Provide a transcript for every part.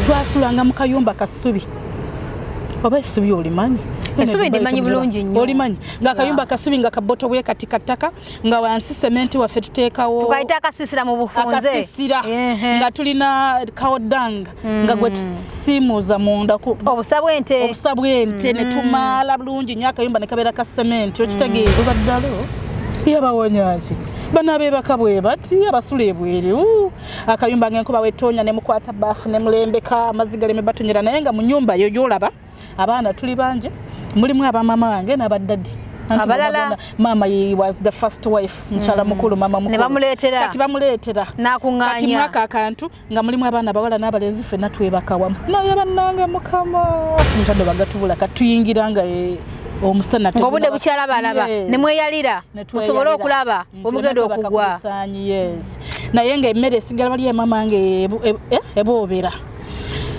twasulanga mu kayumba kasubi oba essubi olimanyi essubi ndimanyi bulungi nnyo olimanyi nga akayumba kasubi nga kaboto bwe kati kataka nga wansi sementi waffe tuteekawo tukaita akasisira mu bufunze akasisira nga tulina kawodanga nga gwe tusimuuza munda obusabwente ne tumaala bulungi nnyo akayumba ne kabeera ka sementi okitegeeza baddalo yabawonyaki banabe bakabwe bati abasula ebweru akayumba ng'enkuba wetoonya ne mukwata baafu ne mulembeka amazzi galeme batonyera naye nga mu nnyumba yo gy'olaba abaana tuli banje mulimu abamama wange n'abaddadi abalala mama was the first wife mchala mukulu mama mukulu kati bamuleetera nakunganya kati mwaka akantu nga mulimu abaana bawala n'abalenzi ffenna twebakawamu naye bannange mukama mutadde bagatubula katuyingiranga omusana ngobude bukyala balaba ne mweyalira musobole okulaba omugendo okugwa yes naye nga emmere esigala bali mama wange eboobera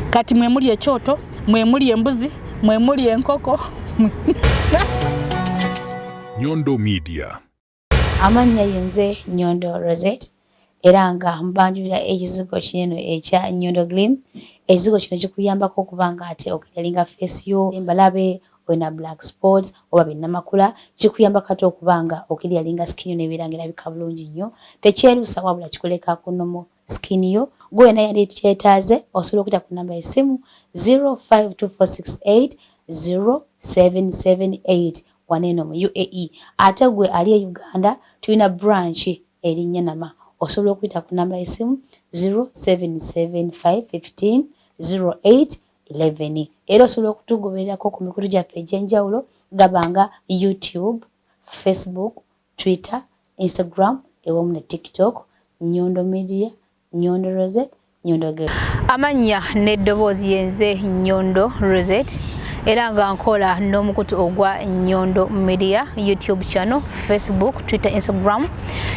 kati mwe muli ekyoto mwe muli embuzi mwe muli enkoko Nyondo Media. Amannya yenze Nyondo Rozet era nga mbanjulira ekizigo kinene ekya Nyondo Glim. Ekizigo kino kikuyambako okubanga ate okyalinga face yo embalabe wena black spots oba binnamakula kikuyambako ate okubanga okiryalinga skin yo nebirangira bikabulungi nnyo tekyerusa wabula kikoleka kunomo skin yo gwena yali kyetaaze osobola okuyita ku namba y'essimu 052468 0778 waneno mu UAE ate gwe ali e Uganda tulina branch erinnya nama osobola okuyita ku namba y'essimu 0775150811 era osobola okutugobererako ku mikutu gyaffe egy'enjawulo gabanga YouTube, Facebook, Twitter, Instagram ewamu ne TikTok. Nyondo Media, Nyondo Rozet, Nyondo Glim. Amanya n'eddoboozi yenze Nyondo Rozet era nga nkola n'omukutu ogwa Nyondo Media YouTube channel, Facebook, Twitter, Instagram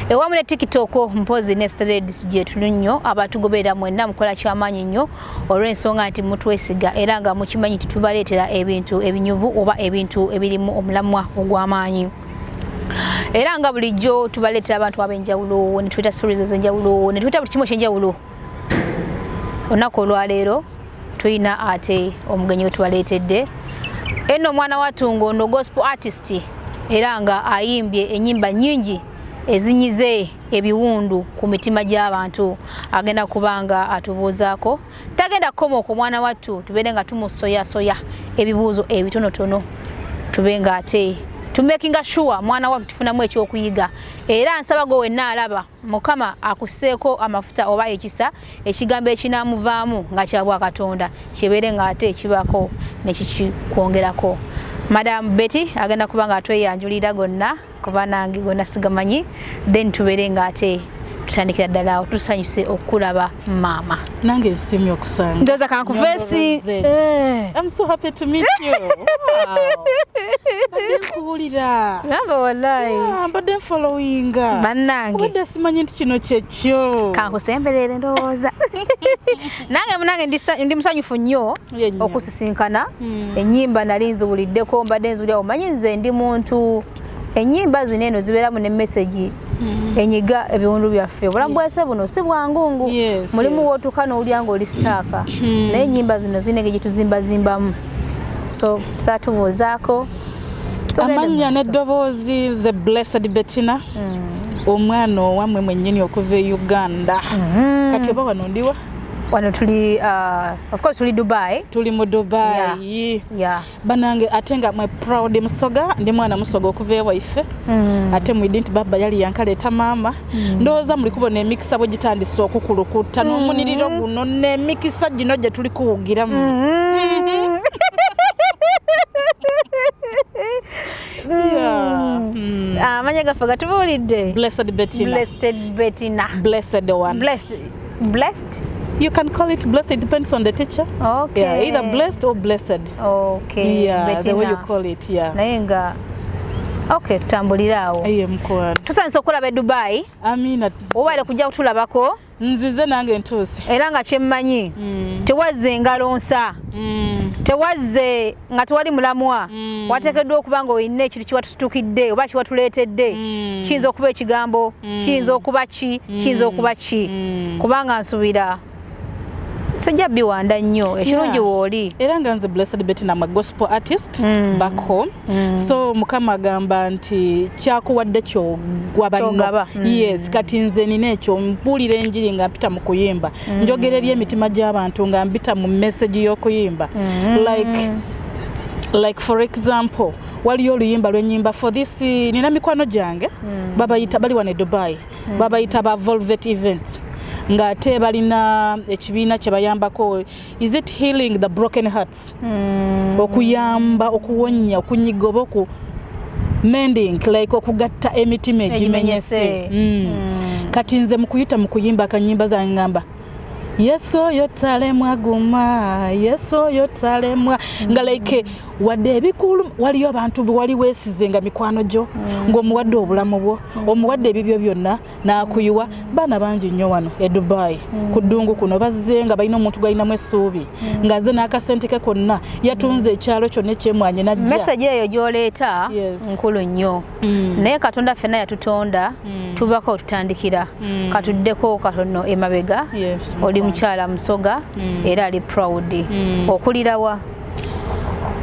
ewamu ne TikTok mpozi ne threads gye tuli nnyo abatugoberera mwenna mukola ky'amaanyi nnyo olw'ensonga nti mutwesiga era nga mukimanyi titubaleetera ebintu ebinyuvu oba ebintu ebirimu omulamwa ogw'amaanyi. Era nga bulijjo tubaleetera abantu ab'enjawulo ne Twitter stories ez'enjawulo ne Twitter buli kimu eky'enjawulo. Olunaku olwaleero tulina ate omugenyi we tubaleetedde eno mwana watungo ono gospel artist era nga ayimbye ennyimba nnyingi ezinyize ebiwundu ku mitima gy'abantu agenda kubanga atubuuzaako tagenda kukomoka omwana wattu tubeere nga tumusoyasoya ebibuuzo ebitonotono tube nga ate tumakinga sure mwana wattu tufunamu ekyokuyiga era nsaba go wenna alaba Mukama akuseeko amafuta oba ekisa ekigambo ekinamuvaamu nga kyabwa Katonda kibeere nga ate kibako ne kikwongerako. Madam Betty agenda kubanga atweyanjulira gonna kuba nange gonna sigamanyi then tubeere nga ate tutandikira ddala awo tusanyuse okulaba mama nange nsimye okusanga ndoza kankufesi. I'm so happy to meet you. Kuwulira namba wallahi mbadde followinga bannange obadde simanyi nti kino kyekyo kankusemberere ndowooza nange ndi musanyufu nnyo okusisinkana ennyimba nali nziwuliddeko mbadde nziwulira omanyi nze ndi muntu ennyimba zino eno zibeeramu ne message enyiga ebiwundu byaffe obulamu bwese buno si bwangungu mulimu wootuuka n'owulya ng'oli sitaaka naye ennyimba zino zinenge gye tuzimbazimbamu so saatubuuzaako amannya n'eddoboozi ze Blessed Bettina omwana owamwe mwennyini okuva e Uganda kati oba wano ndiwa wano tuli of course tuli Dubai tuli mu Dubai banange ate nga mwe proud musoga ndi mwana musoga okuva ewaife ate mwidi nti baba yali yankaleeta maama ndowooza muli kubona emikisa bwe gitandise okukulukuta n'omuniriro guno n'emikisa gino gye tuli kuwugiramu amanya gaffe gatubuulidde Blessed Bettina. Blessed Bettina. Blessed one. Blessed? You can call it blessed, it depends on the teacher. Okay. Yeah, either blessed or blessed. Okay. Yeah, Bettina. the way you call it, yeah. Nayenga. Okay, tutambulira awo. Aye mkwano. Tusanze okulaba e Dubai. Amina. Obaale kujja kutulabako. Nzize nange ntuuse. Era nga kyemmanyi. Tewazze engalo nsa. Tewazze nga tewali mulamwa. Wateekeddwa okuba nga olina ekintu kiwatutukidde oba kiwatuleetedde. Kiyinza okuba ekigambo, kiyinza okuba ki, kiyinza okuba ki. Kubanga nsubira Sijja biwanda nnyo ekirungi wooli. Era nga nze Blessed Betty na gospel artist back home. So Mukama agamba nti kyakuwadde kyo gwabanno. Yes, kati nze nina ekyo mpulira enjiri nga mpita mu kuyimba. Njogera eri emitima gy'abantu nga mpita mu message y'okuyimba. Like for example, waliyo oluyimba lw'ennyimba for this nina mikwano gyange babayita bali wane Dubai. Babayita ba Velvet Events. Ngate balina ekibiina kye bayambako is it healing the broken hearts okuyamba okuwonya okunyigoba ku mending like okugatta emitima egimenyese kati nze mukuyita mukuyimba akanyimba zangamba Yeso yotalemwa guma Yeso yotalemwa nga like wadde ebikulu waliyo abantu wali wesizenga mikwano gyo ng'omuwadde obulamu bwo omuwadde ebibyo byonna n'akuyiwa baana bangi nnyo wano e Dubai ku ddungu kuno bazze nga balina omuntu gwalinamu essuubi ng'aze n'akasente ke konna yatunze ekyalo kyonna ekyemwanye n'ajja message eyo gy'oleeta nkulu nnyo naye Katonda ffenna yatutonda tubako tutandikira katuddeko katono emabega oli mukyala musoga era ali proud okulirawa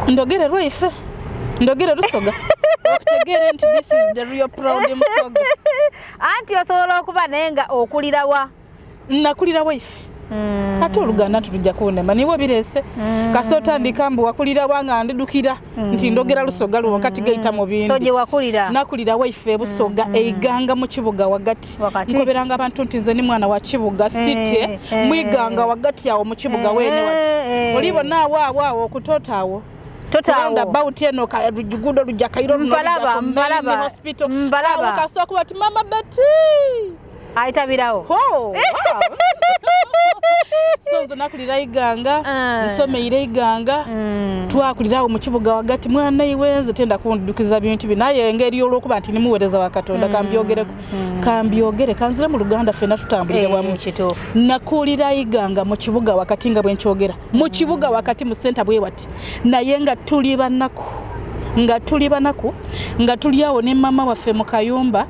ndogere rwaife ndogere rusoga okutegere nti this is the real proud musoga anti osobola okuba naye nga okulirawa nakulirawa ife ate oluganda tulujja kuonema niwo birese kasota ndikambu wakulira wanga ndidukira nti ndogera lusoga luwo kati gaita mu bindi soje wakulira nakulira waife busoga eiganga mu kibuga wagati nkoberanga abantu nti nze ni mwana wa kibuga site mwiganga wagati yawo mu kibuga wene wati olibona waawo okutotaawo Totanda about eno ka rujugudo rujja kairo mbalaba hospital mbalaba kasoku bati mama Betty aitabirawo wow so nze nakulira iganga nsomeyire iganga twakulirawo mu kibuga wagati mwana iwenze tenda kundukiza bintu binaye engeri olwokuba nti nimuwereza wa Katonda kambyogere kanzire mu Luganda fena tutambulire wamu nakulira iganga mu kibuga wakati nga bwenkyogera mu kibuga wakati mu center bwe wati naye nga tuli banaku nga tuliawo ne mama waffe mu Kayumba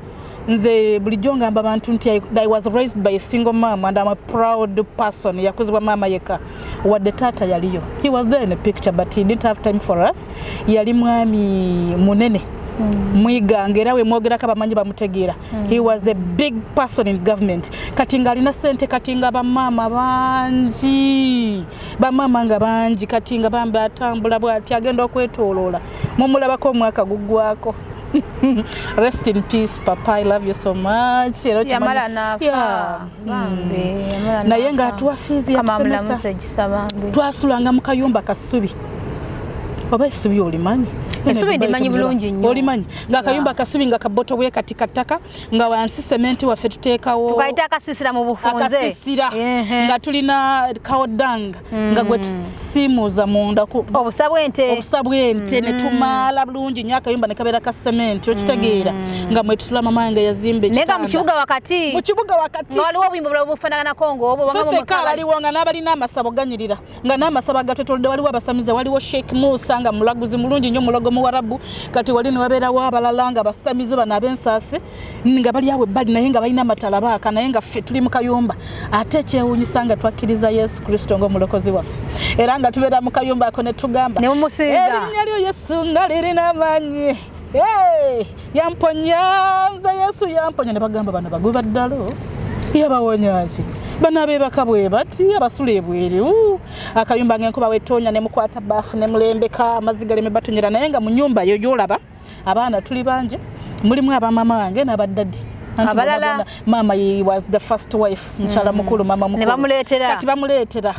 nze bulijjo ngamba abantu nti I was raised by a single mom and I'm a proud person yakuzibwa mama yeka wadde tata yaliyo he was there in a picture but he didn't have time for us yali mwami munene mwiganga era we mwogera kabamanyi bamutegeera he was a big person in government kati nga alina sente kati nga bamama bangi kati nga bambe atambula bwati agenda okwetooloola mumulabako omwaka guggwako rest in peace papa I love you so much yamala nafa naye nga atuwafiizi yakusemesa twasulanga mu kayumba kasubi oba essubi olimanyi essubi ndimanyi bulungi nnyo olimanyi nga akayumba kasubi nga kaboto bwe kati kataka nga wansi sementi waffe tuteekawo tukaita akasisira mu bufunze akasisira nga tulina kawodanga nga gwe tusimuuza munda obusabwente ne tumala bulungi nnyo akayumba ne kabeera ka sementi okitegeera nga mwe tusula mama nga yazimba ekitanda mu kibuga wakati nga waliwo obuyimba bulala bufaanaganako ng'obwo fefeka baliwo nga n'abalina amasabo ganyirira nga n'amasabo agatotolodde waliwo abasamize waliwo Sheikh Musa nga mulaguzi mulungi nnyo mulogo mu Warabu kati wali ne wabeerawo abalala nga basamize bano ab'ensaasi nga bali awo ebbali naye nga balina amatalabaaka naye nga ffe tuli mu kayumba ate ekyewuunyisa nga twakkiriza Yesu Kristo ng'omulokozi waffe era nga tubeera mu kayumba ako ne tugamba erinnya lyo Yesu nga lirina amaanyi yamponyanza Yesu yamponya ne bagamba bano bagwe baddalo yabawonyaki bana bebaka bwe bati abasula ebwere akayumba ng'enkuba wetonya ne mukwata bafu ne mulembeka amazigale me batonyera naye nga mu nyumba yo yolaba abaana tuli banje mulimu abamama wange n'abaddadi abalala mama was the first wife mchala mukulu mama mukulu kati bamuleetera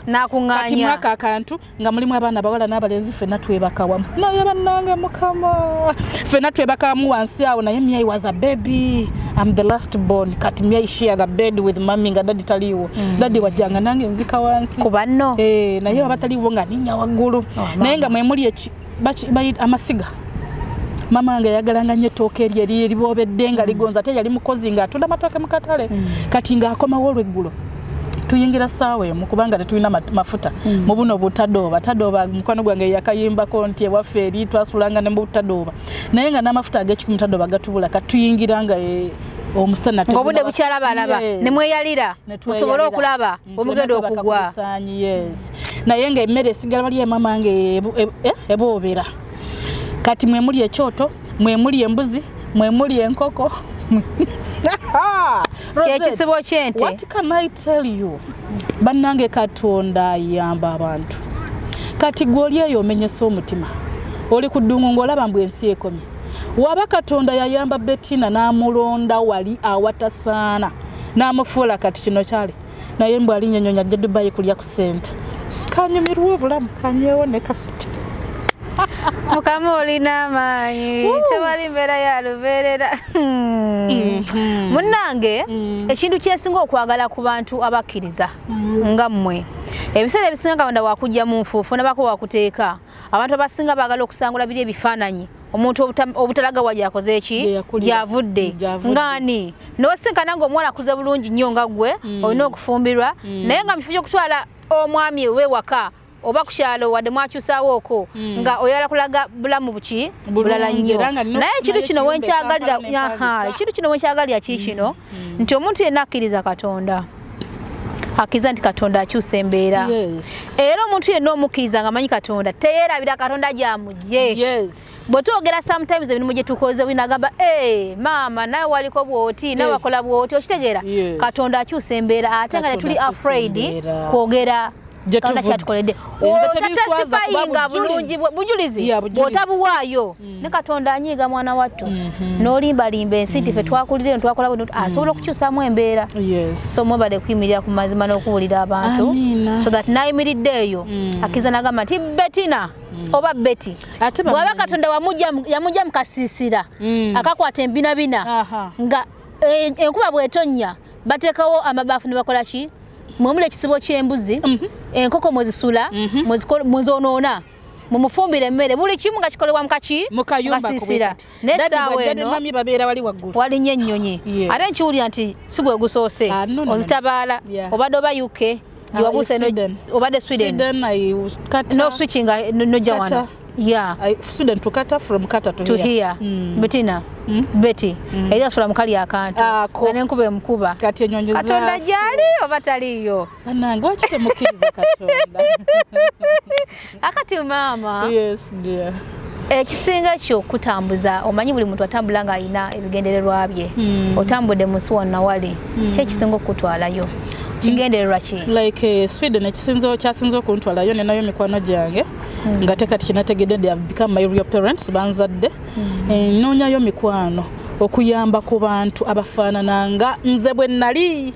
kati mwaka akantu nga mulimu abaana bawala n'abalenzi ffenna twebaka wamu naye bannange mukama ffenna twebaka wamu wansi awo naye myai was a baby I'm the last born kati myai share the bed with mami nga dadi taliwo dadi wajjanga nange nzika wansi ku banno naye abataliwo nga ninnya waggulu naye nga mwe muli amasiga mama wange yagalanga nnyo ettooke eryo eribobedde nga ligonza ate yali mukozi nga atunda matooke mu katale kati ng'akomawo olweggulo tuyingira saawa emu kubanga tetulina mafuta mu buno butadooba mukwano gwange yakayimbako nti ewaffe eri twasulanga ne mu butadooba naye nga n'amafuta ag'ekikumi tadooba gatubula katuyingira nga omusana ngobude bukyala balaba ne mweyalira musobole okulaba omugendo okugwa yes naye nga emmere esigala bali mama nge eboobera kati mwe muli ekyoto mwe muli embuzi mwe muli enkoko kyekisibo kyente. What can I tell you? Bannange Katonda ayamba abantu kati gwoli eyo omenyesa omutima oli ku ddungu ng'olaba mbu ensi ekomye waba Katonda yayamba Bettina n'amulonda wali awatasaana n'amufuula kati kino kyali naye mbw alinnyonya ajja Dubai kulya ku ssente kanyumirwa obulamu kanyewo ne kasita mukama olina amaanyi tewali mbeera ya lubeerera munnange ekintu kyensinga okwagala ku bantu abakkiriza nga mmwe ebiseera ebisinga Katonda wakujja mu nfuufu nabako wakuteeka abantu abasinga baagala okusangula biri ebifaananyi omuntu obutalaga waje akoze eki gyavudde ngani n'osinkana ng'omuwala akuze bulungi nnyo nga ggwe olina okufumbirwa naye nga mufo gy'okutwala omwami wewaka oba kukyalo wadde mwakyusaawo okwo nga oyala kulaga bulamu buki bulala nnyo naye ekintu kino wenkyagalira kikino nti omuntu yenna akkiriza Katonda akkiriza nti Katonda akyusa embeera era omuntu yenna omukkiriza nga amanyi Katonda teyeerabira Katonda gy'amugye bw'otwogera sometimes ebintu gye tukoze binagamba maama nawe waliko bw'oti nawe wakola bw'oti okitegeera Katonda akyusa embeera ate nga tetuli afraid kwogera Katonda kyatukoledde testifyinga bulungi bujulizi bw'otabuwaayo ne Katonda anyiiga mwana wattu n'olimbalimba ensi nti ffe twakulire ntwakola bwe asobola okukyusaamu embeera so mwebale kuyimirira ku mazima n'okuwulira abantu so that n'ayimiridde eyo akkiriza n'agamba nti Bettina oba Betty bw'aba Katonda yamugya mukasiisira akakwata embinabina nga enkuba bw'etonnya bateekawo amabaafu ne bakola ki mwemuli ekisibo ky'embuzi enkoko mwezisula mwezonoona mumufumbire emmere buli kimu nga kikolebwa mukasiisira n'essaawa eno wali nnyo ennyonyi ate nkiwulira nti si gwe gusoose ozitabaala obadde oba UK gyewabuuse obadde Sweden n'oswitchinga nojja wano Student to Kata from Kata to here. Bettina, Betty, eja sula mukali akantu. Nenkuba emukuba. Kati enyonyo za. Katonda jali oba taliyo. Nange wakite mukiriza Katonda. Akati mama. Yes dear. Ekisinga kyo kutambuza omanyi buli muntu atambula nga alina ebigendererwa bye. Otambudde mu nsi wonna wali. Kye kisinga okutwalayo. Kigendererwa ki? Like Sweden ekisinzo kyasinzo okuntwalayo ne nayo mikwano gyange nga tekati kinategedde they have become my real parents banzadde noonyayo mikwano okuyamba ku bantu abafaanananga nze bwe nali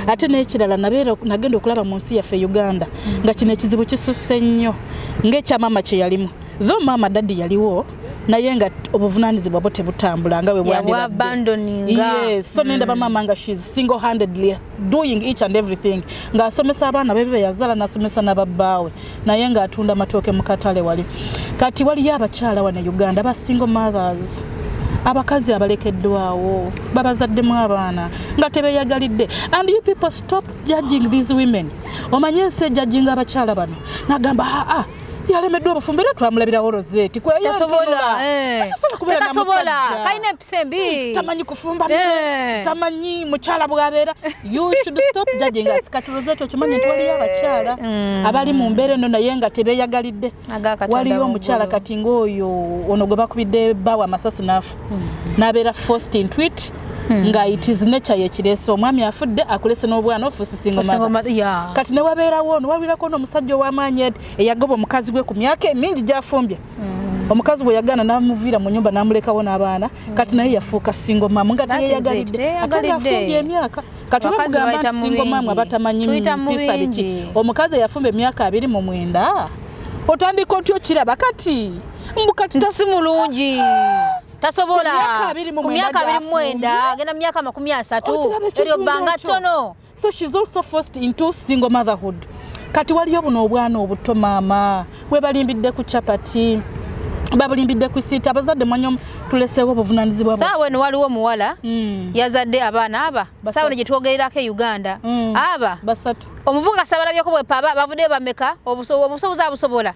ate n'ekirala nagenda okulaba mu nsi yaffe Uganda nga kino ekizibu kisusse nnyo ng'ekyamama kye yalimu though mama daddy yaliwo naye nga obuvunaanyizibwa bwo tebutambula nga we bwandibadde so nendaba mama nga she's single-handedly doing each and everything ng'asomesa abaana be be yazala n'asomesa n'ababbaawe naye ng'atunda amatooke mu katale wali kati waliyo abakyala wano Uganda aba single mothers abakazi abalekeddwawo babazaddemu abaana nga tebeeyagalidde and you people stop judging these women omanye ensi ejjajinga abakyala bano n'agamba yalemeddwa obufumbire twamulabirawo Rozet kweyasobola kalina episembi tamanyi kufumba mmere tamanyi mukyala bwabeera you should stop judging us kati Rozet okimanyi nti waliyo abakyala abali mu mbeera eno naye nga tebeeyagalidde waliyo omukyala kati ng'oyo ono gwe bakubidde bawa amasasi n'afa n'abeera forced into it nga it is nature yekireese omwami afudde akulese n'obwana ofuusi single mother kati ne wabeerawo ono wabirako n'omusajja ow'amaanyi eyagoba omukazi gwe ku myaka emingi gy'afumbye omukazi bwe yagaana n'amuviira mu nnyumba n'amulekawo n'abaana kati naye yafuuka single mom nga teyeeyagalidde ate ng'afumbye emyaka kati bamugamba nti single mom abatamanyi mpisa biki omukazi eyafumba emyaka 29 otandika otyo kiraba kati mbukati si mulungi tasobola ku myaka 29 agenda mu myaka 30 eryo bbanga ttono so she's also forced into single motherhood kati waliyo buno obwana obuto maama we balimbidde ku chapati babulimbidde ku sita abazadde mwanyo tuleseewo obuvunaanyizibwa bwaffe saawe no waliwo muwala yazadde abaana aba saawe gye twogererako e Uganda aba basatu omuvubuka Sabalabyeko bwe bavuddeyo bameka obusobozi abusobola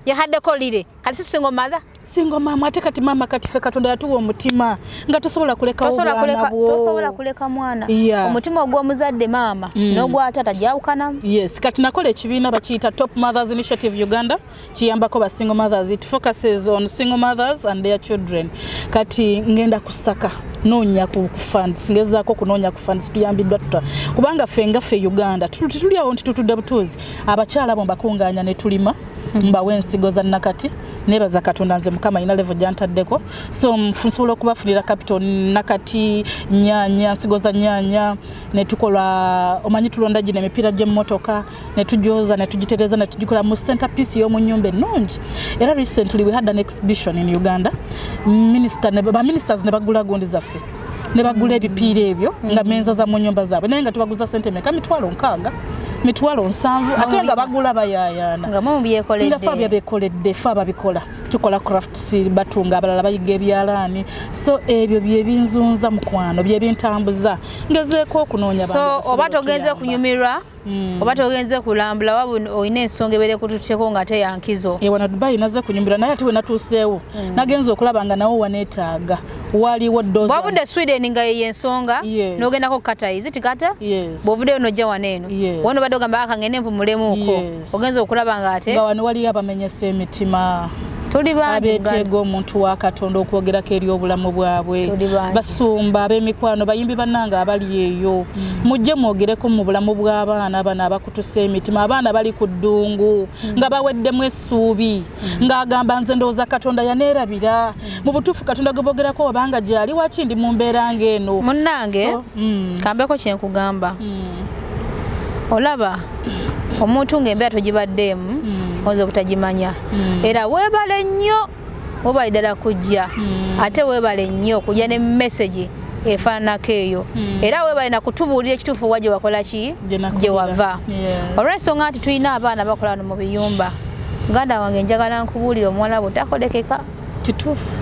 yahaddeko lire kati si single mother singo mama ate kati mama kati fe Katonda yatuwa omutima nga tosobola kuleka obwana bwo tosobola kuleka mwana omutima ogw'omuzadde mama n'ogwa tata jawukana yes kati nakola ekibiina bakiyita Top Mothers Initiative Uganda kiyambako ba single mothers. It focuses on single mothers and their children. Kati ngenda kusaka nonya ku funds ngezaako kunonya ku funds tuyambiddwa tuta kubanga fenga fe Uganda tuli awo ntitutudde butuzi abakyala bo bakunganya ne tulima mbawe ensigo za nakati nebaza Katonda nze mukama ina level jantaddeko so mfunsobola okubafunira capital nakati nyanya nsigo za nyanya ne tukola omanyi tulonda gine emipira gy'emmotoka ne tujooza ne tugitereza ne tugikola mu centerpiece y'omu nnyumba ennungi. Era recently we had an exhibition in Uganda. Ministers ne bagula gundi zaffe ne bagula ebipiira ebyo nga menza za mu nnyumba zaabwe naye nga tubaguza sente meka mitwalo 6 mitwalo 7 ate nga bagula bayayana nga mu byekoledde nga fabya bekoledde faba bikola tukola crafts batunga abalala bayiga ebyalaani so ebyo bye binzunza mukwano bye bintambuza ngezeeko okunoonya abantu so oba togenze kunyumirwa oba togenze kulambula wabo oyina ensonga ebere kututteko nga teyankizo wana Dubai naze kunyumirwa naye ati we natuuseewo nagenze okulaba nga nawo waneetaaga waliwo doza bwavudde Sweden nga yensonga n'ogendako kata iziti kata bwovuddeyo nojja waneeno wano badde ogamba akangende mpumulemuuko ogenze okulaba nga ate nga wano waliyo abamenyesa emitima abeetega omuntu wa Katonda okwogerako eri obulamu bwabwe basumba ab'emikwano bayimbi bannanga abali eyo mujje mwogereko mu bulamu bw'abaana bano abakutusa emitima abaana bali ku ddungu nga baweddemu essuubi ng'agamba nze ndowooza Katonda yaneerabira mu butuufu Katonda gwe boogerako obanga gyali wakindi mu mbeera ng'eno munnange kambeko kyenkugamba olaba omuntu ng'embeera togibaddeemu oze butagimanya era weebale nnyo oba ddala kujja ate weebale nnyo kujja ne message efaananako eyo era weebale na kutubuulira ekituufu wa gye wakola ki gye wava olw'ensonga nti tulina abaana bakola wano mu biyumba muganda wange njagala nkubuulira omuwala bwe takodekeka kituufu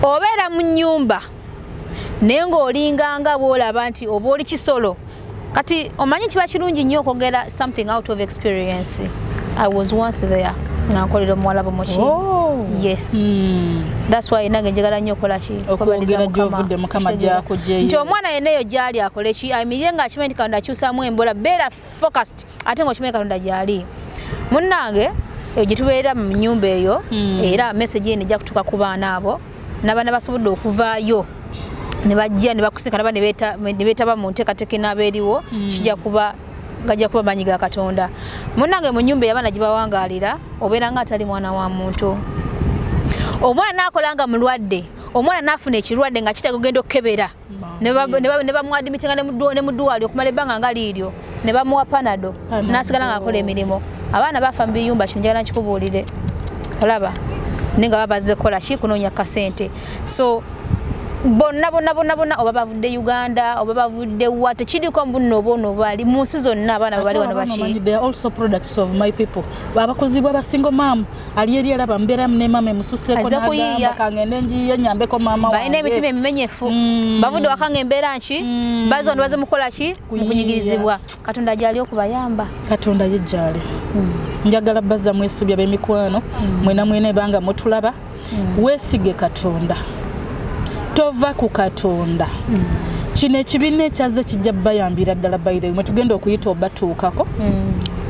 obeera mu nnyumba naye ng'olinganga bw'olaba nti oba oli kisolo kati omanyi kiba kirungi nnyo okwogera something out of experience. I was once there. Nankolera omuwala bomoki. Yes. That's why nange njagala nnyo okola ki okwogera gy'ovudde mukama gyako gye nti omwana yenneeyo gyali akole ki ayimirire ng'akimanyi nti Katonda akyusaamu embola beera focused ate ng'okimanyi Katonda gyali munnange eyo gye tubeera mu nnyumba eyo era message eno ejja kutuuka ku baana abo n'abaana basobodde okuvaayo ne bajja ne bakusika naba ne beetaba mu nteekateeka n'abeeriwo kijja kuba gajja kuba manyi ga Katonda munnange mu nnyumba y'abaana gye bawangaalira obeera ng'atali mwana wa muntu omwana n'akolanga mulwadde omwana n'afuna ekirwadde nga kitaaga ogenda okukebera ne bamwadimitinga ne mu ddwaliro okumala ebbanga nga liiryo ne bamuwa panado n'asigala ng'akola emirimu abaana baafa mu biyumba kino njagala nkikubuulire olaba naye nga babazze kukola ki kunoonya kasente so bonna oba bavudde Uganda oba bavudde wa tekiriko mbuno bono bali mu nsi zonna abaana bali wano bashi they are also products of my people abakozi bwa basingo mam ali eri alaba mbera ne mama mususeko na kangende njiye nyambeko mama wa baine emitima emimenyefu bavudde wakanga embera nki bazo ndo baze mukola ki mukunyigirizibwa Katonda jali okubayamba Katonda yejjale njagala bazza mwesubya b'emikwano mwene banga mutulaba wesige Katonda tova ku Katonda kino ekibiina ekyaze kijja bayambira ddala bayire mwe tugenda okuyita obatuukako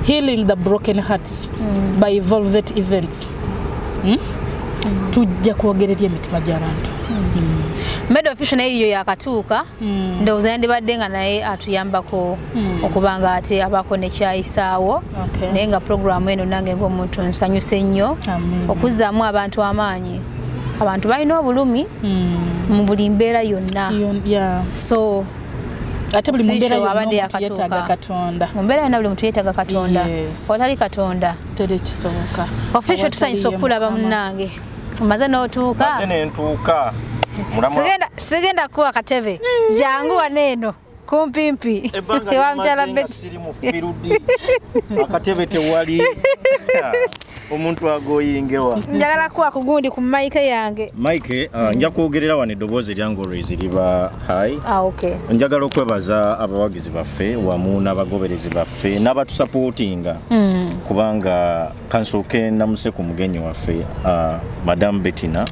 healing the broken hearts by Velvet Events tujja kwogerera emitima gy'abantu Medo official naye yo yakatuuka ndowooza yandibadde nga naye atuyambako okubanga ate abako ne kyayisaawo naye nga programu eno nange ng'omuntu nsanyuse nnyo okuzzaamu abantu amaanyi abantu balina obulumi mu buli mbeera yonna so ate buli mbeera yonna Katonda mu mbeera yonna buli muntu yeetaaga Katonda otali Katonda tere kisoboka official tusanyusa okulaba munnange omaze n'otuuka sigenda kuwa katebe jangu waneeno kumpimpi ewa mchala beti akatebe tewali omuntu agoyingewa njagala kuwa kugundi ku mike yange mike nja kwogerera wano eddoboozi lyange olwezi liba high okay njagala okwebaza abawagizi baffe wamu n'abagoberezi baffe n'abatusapootinga kubanga kansooke namuse ku mugenyi waffe Madam Bettina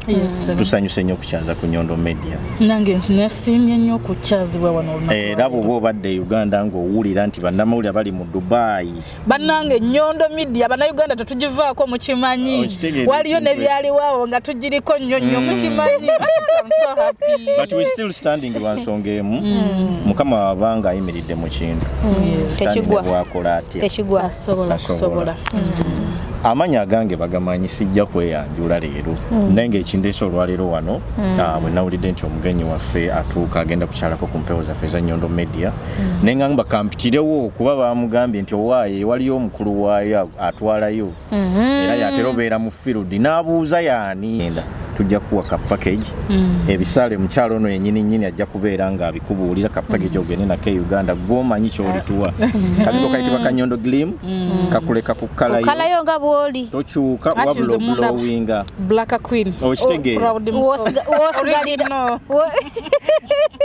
tusanyuse nnyo okukyaza ku Nyondo Media nange nesiimye nnyo okukyazibwa wano era bw'oba obadde Uganda ng'owulira nti bannamawulire bali mu Dubai bannange Nyondo Media bannayuganda tetugivaako mukimanyi waliyo ne byaliwaawo nga tugiriko nnyo mukimanyi I'm so happy but we still standing lwa nsonga emu mukama wabanga ayimiridde mu kintu tekigwa tekigwa asobola amanya agange bagamanyi sijja kweyanjula leero nange ekindeese olwaleero wano bwe nawulidde nti omugenyi waffe atuuka agenda kukyalako ku mpewo zaffe za Nyondo Media nengamba kampitirewo kuba bamugambye nti owaaye waliyo omukulu waayo atwalayo era yatera obeera mu field n'abuuza yaani tujja kuwa ka package ebisale mukyalo ono yennyini ajja kubeera nga abikubuulira ka package ogende nako Uganda gwomanyi kyolituwa kaziko kayitibwa ka Nyondo Glim kakuleka ku kalayo nga bwoli tokyuka wabula oblowinga Black Queen okitegeera wosigalira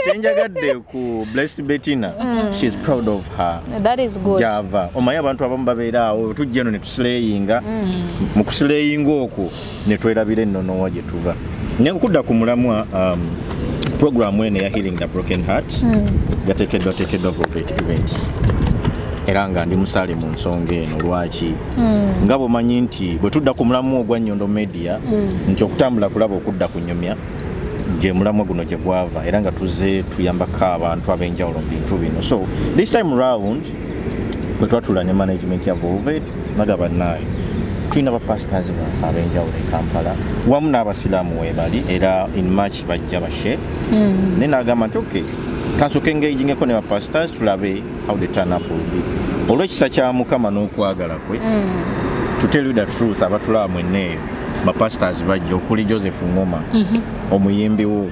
kyenjagadde ku Blessed Bettina she's proud of her that is good java omanyi abantu abamu babeera awo tujja eno ne tusileyinga mu kusileyinga okwo ne twerabira ennono wa gye tuva ne okudda ku mulamwa program eno ya Healing the Broken Heart yateekeddwa Volvet events era nga ndi musaale mu nsonga eno lwaki nga bwomanyi nti bwe tudda ku mulamwa ogwa Nyondo Media nti okutambula kulaba okudda kunyumya gye mulamwa guno gye gwava era nga tuzze tuyambako abantu ab'enjawulo mu bintu bino so this time round bwe twatula ne management ya Volvet nagaba naye tulina bapastors baffe ab'enjawulo e Kampala wamu n'abasiraamu webali era in March bajja bashe ne nagamba nti okay kansooke engagingeko ne bapastors tulabe how the turn up will be olw'ekisa kya Mukama n'okwagala kwe to tell you the truth abatulaba mwenneeyo bapastors bajja okuli Joseph Ngoma omuyimbi wo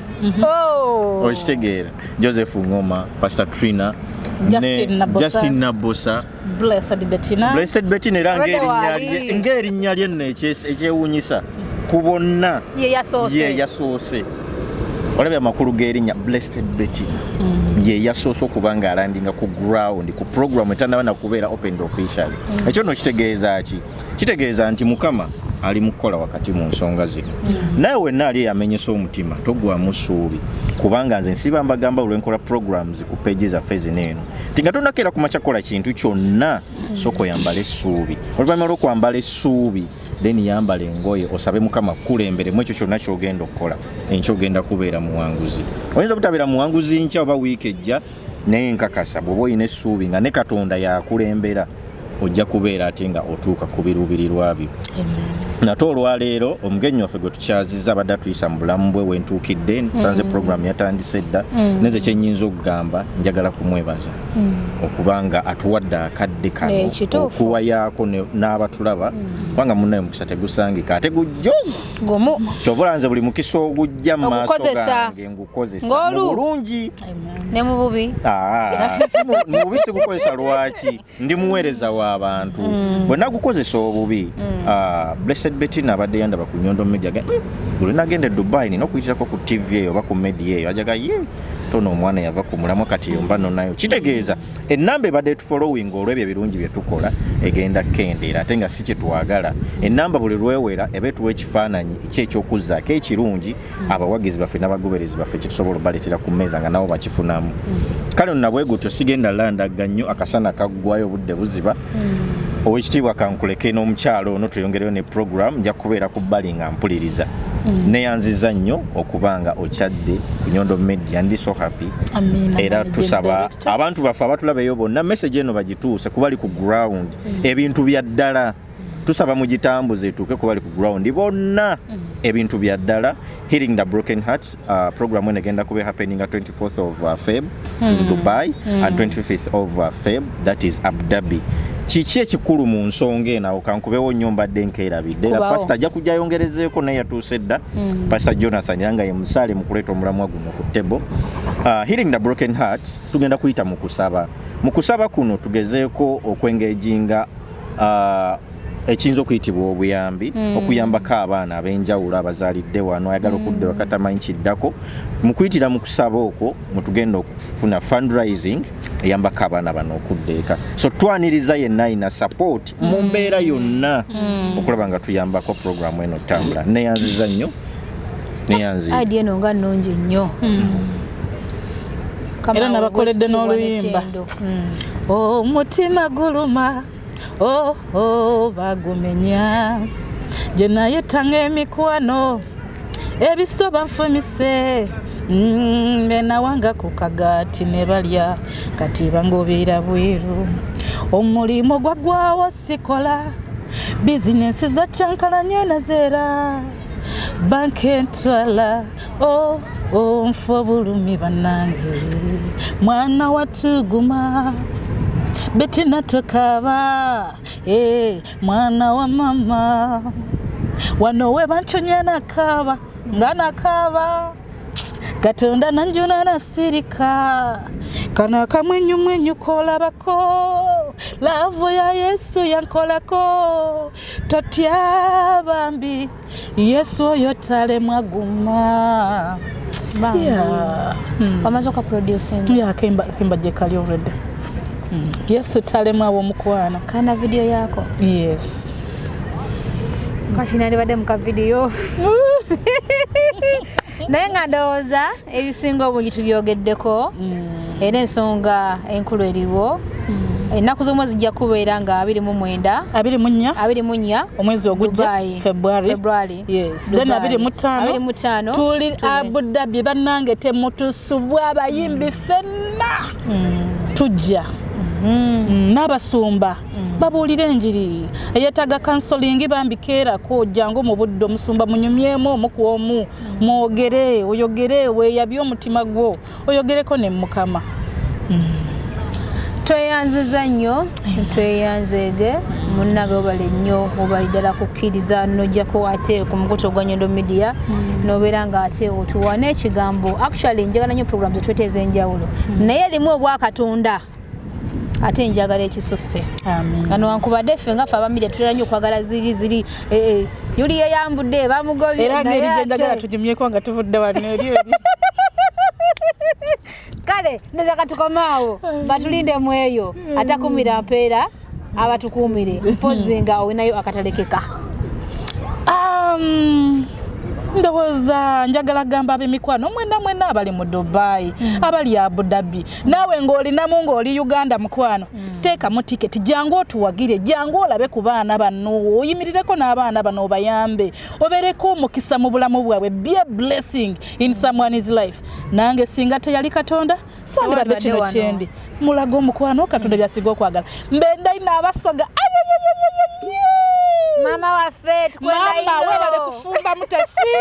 okitegeera Joseph Ngoma Pastor Trina Justin Nabosa Blessed Bettina era ng'erinnya lye nno ekyewuunyisa ku bonna ye yasoose olabye amakulu g'erinnya Blessed Bettina ye yasoose okuba ng'alandinga ku ground ku program etannaba nakubeera opened officially ekyo nno kitegeeza ki kitegeeza nti Mukama ali mukola wakati mu nsonga zino naye wenna ali yamenyesa omutima togwamu ssuubi kubanga nze nsiba mbagamba olwenkola programs ku pages zaffe zino eno tinga tonakeera ku makyakola kintu kyonna soko yambala essuubi oluvannyuma lw'okwambala essuubi then yambala engoye osabe Mukama kulembere mu ekyo kyonna ky'ogenda okukola enkyo ogenda kubeera muwanguzi oyinza butabeera muwanguzi nkya oba wiiki ejja naye nkakasa bw'oba olina essuubi nga ne Katonda yakulembera ojja kubeera ate nga otuuka ku biruubirirwa byo nate olwaleero omugenyi waffe gwe tukyazizza abadde atuyisa mu bulamu bwe wentuukidde nsanze program yatandise dda neze kyennyinza okugamba njagala kumwebaza okubanga atuwadde akadde kano okuwayaako n'abatulaba kubanga munnaye mukisa tegusangika ate gujjo kyobula nze buli mukisa ogujja mu maaso gange ngukozesa mu bulungi ne mu bubi mu bubi sigukozesa lwaki ndi muweereza w'abantu bwe nagukozesa obubi Blessed Bettina abadde yandaba ku Nyondo Media buli nagenda e Dubai nina okuyitirako ku TV eyo oba ku media eyo ajaga tono omwana yava ku mulamwa kati yomba nonayo kitegeeza ennamba ebadde tufollowing olw'ebyo ebirungi bye tukola egenda kendeera ate nga si kye twagala ennamba buli lwewera eba etuwa ekifaananyi eky'ekyokuzaako ekirungi abawagizi baffe n'abagoberezi baffe kitusobola obaleetera ku mmeeza nga nabo bakifunamu kale nno nabwe gutyo sigenda landaga nnyo akasana kaggwayo obudde buziba owekitiibwa kankuleke n'omukyalo ono tweyongereyo ne program nja kubeera ku bbali nga mpuliriza neyanziza nnyo okubanga okyadde ku Nyondo Media ndi so happy era tusaba abantu baffe abatulabeyo bonna message eno bagituuse kubali ku ground ebintu bya ddala tusaba mugitambuze etuuke kubali ku ground bonna ebintu bya ddala Healing the Broken Hearts program eno egenda kuba happening at 24th of Feb in Dubai and 25th of Feb that is Abu Dhabi kiki ekikulu mu nsonga eno kankubeewo nnyo mbadde nkeerabidde era pasita ajja kujja yongerezeeko naye yatuuse dda pasita Jonathan era nga ye musaale mu kuleeta omulamwa guno ku ttebo Healing the Broken Heart tugenda kuyita mu kusaba kuno tugezeeko okwengejinga ekiyinza okuyitibwa obuyambi okuyambako abaana ab'enjawulo abazaalidde wano ayagala okudda wakatamanyi kiddako mu kuyitira mu kusaba okwo mutugenda okufuna fundraising eyambako abaana bano okudda eka so twaniriza yenna ayina support mu mbeera yonna okulaba nga tuyambako programu eno okutambula neyanziza nnyo idea eno nga nnungi nnyo era nabakoledde n'oluyimba omutima guluma bagumenya gye nayetanga emikwano ebisoba nfumise benawanga ku kagaati ne balya kati bangobeera bweru omulimu gwagwawo sikola bizinensi za cyankalanye nazeera banka entwala nfa bulumi bannange mwana watuguma betina tokaba mwana wa mama wano we banchunya nakaba nganakaba katonda nanjuna nasirika kana kamwenyu kolabako lavu ya Yesu yankolako totya bambi Yesu oyo tale mwaguma wamazoka producing kimba jekali already Yesu tale mwawo mukwana kana video yako yes kashinali bade muka video naye nga ndowooza ebisinga obungi tubyogeddeko era ensonga enkulu eriwo ennaku z'omwezi zijja kubeera nga 24 omwezi ogujja February yes then 25 tuli Abu Dhabi bannange temutusubwa abayimbi fenna tujja n'abasumba babuulira enjiri eyetaga counseling bambikeerako jangu mu budde omusumba munyumyemu omukuomu mwogere oyogere weeyabye omutima gwo oyogereko ne Mukama tweyanziza nnyo tweyanzeege munnage obale nnyo obalidala kukkiriza nojjako ate ku mukutu gwa Nyondo Media nobeera nga ate otuwane ekigambo actually njagala nnyo program zetweteeza enjawulo naye erimu obwakatonda ate njagala ekisusse kano wankubadde ffe nga ffe abamidia tutera nnyo okwagala ziri yuli yeyambudde bamugobye era ngeri njagala tujumyeko nga tuvudde wano eri kale ndoza katukomaawo batulinde mu eyo atakumira mpeera abatukuumire mpozi nga owinayo akatalekeka ndowooza njagala gamba ab'emikwano mwena abali mu Dubai abali Abu Dhabi naawe ng'olinamu ng'oli Uganda mukwano teekamu tiketi jangu otuwagire jangu olabe ku baana bano oyimirireko n'abaana bano obayambe obereko omukisa mu bulamu bwabwe be a blessing in someone's life nange singa teyali Katonda sandibadde kino kyendi mulago omukwano Katonda byasiga okwagala mbendayi n'abasoga mama waffe tukwenda ino mama webale kufumba mutasi